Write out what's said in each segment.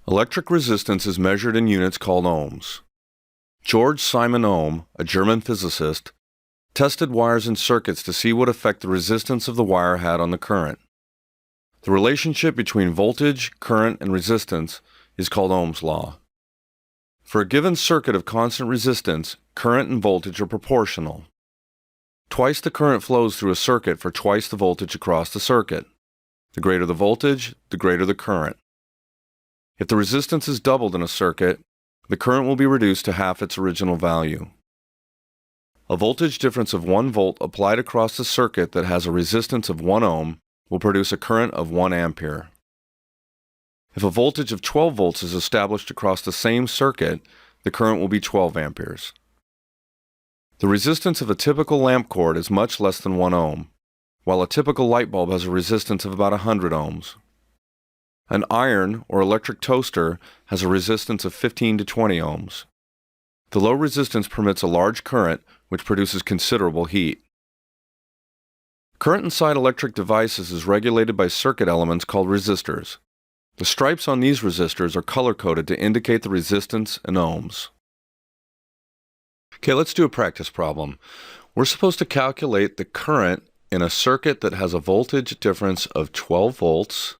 Electric resistance is measured in units called ohms. George Simon Ohm, a German physicist, tested wires and circuits to see what effect the resistance of the wire had on the current. The relationship between voltage, current, and resistance is called Ohm's law. For a given circuit of constant resistance, current and voltage are proportional. Twice the current flows through a circuit for twice the voltage across the circuit. The greater the voltage, the greater the current. If the resistance is doubled in a circuit, the current will be reduced to half its original value. A voltage difference of 1 volt applied across a circuit that has a resistance of 1 ohm will produce a current of 1 ampere. If a voltage of 12 volts is established across the same circuit, the current will be 12 amperes. The resistance of a typical lamp cord is much less than 1 ohm, while a typical light bulb has a resistance of about 100 ohms. An iron or electric toaster has a resistance of 15 to 20 ohms. The low resistance permits a large current, which produces considerable heat. Current inside electric devices is regulated by circuit elements called resistors. The stripes on these resistors are color-coded to indicate the resistance in ohms. Okay, let's do a practice problem. We're supposed to calculate the current in a circuit that has a voltage difference of 12 volts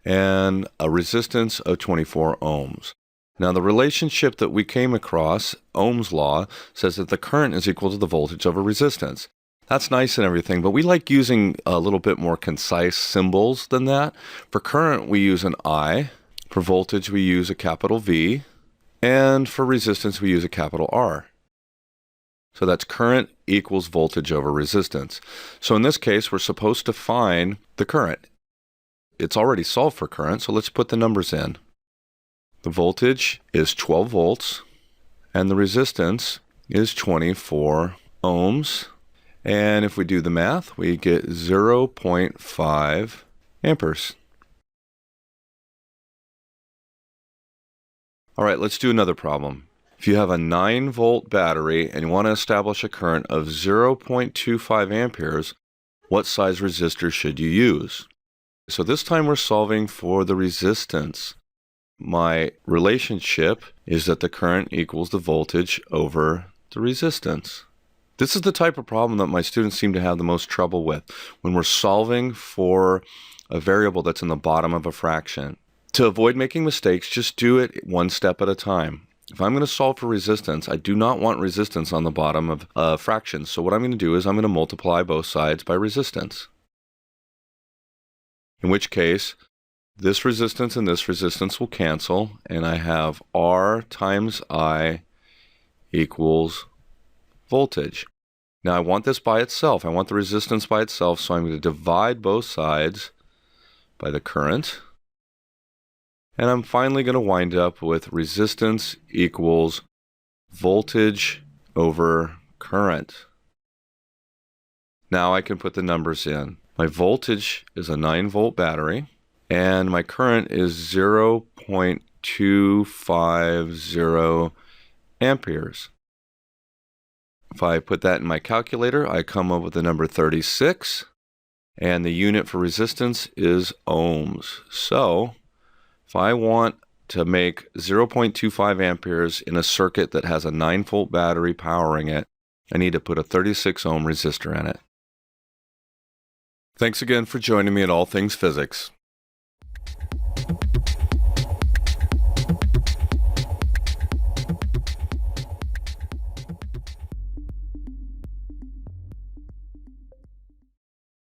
and a resistance of 24 ohms. Now, the relationship that we came across, Ohm's law, says that the current is equal to the voltage over resistance. That's nice and everything, but we like using a little bit more concise symbols than that. For current, we use an I. For voltage, we use a capital V. And for resistance, we use a capital R. So that's current equals voltage over resistance. So in this case, we're supposed to find the current. It's already solved for current, so let's put the numbers in. The voltage is 12 volts, and the resistance is 24 ohms. And if we do the math, we get 0.5 amperes. All right, let's do another problem. If you have a 9-volt battery and you want to establish a current of 0.25 amperes, what size resistor should you use? So this time we're solving for the resistance. My relationship is that the current equals the voltage over the resistance. This is the type of problem that my students seem to have the most trouble with when we're solving for a variable that's in the bottom of a fraction. To avoid making mistakes, just do it one step at a time. If I'm going to solve for resistance, I do not want resistance on the bottom of a fraction. So what I'm going to do is I'm going to multiply both sides by resistance. In which case, this resistance and this resistance will cancel, and I have R times I equals voltage. Now I want this by itself. I want the resistance by itself, so I'm going to divide both sides by the current. And I'm finally going to wind up with resistance equals voltage over current. Now I can put the numbers in. My voltage is a 9-volt battery, and my current is 0.250 amperes. If I put that in my calculator, I come up with the number 36, and the unit for resistance is ohms. So, if I want to make 0.25 amperes in a circuit that has a 9-volt battery powering it, I need to put a 36 ohm resistor in it. Thanks again for joining me at All Things Physics.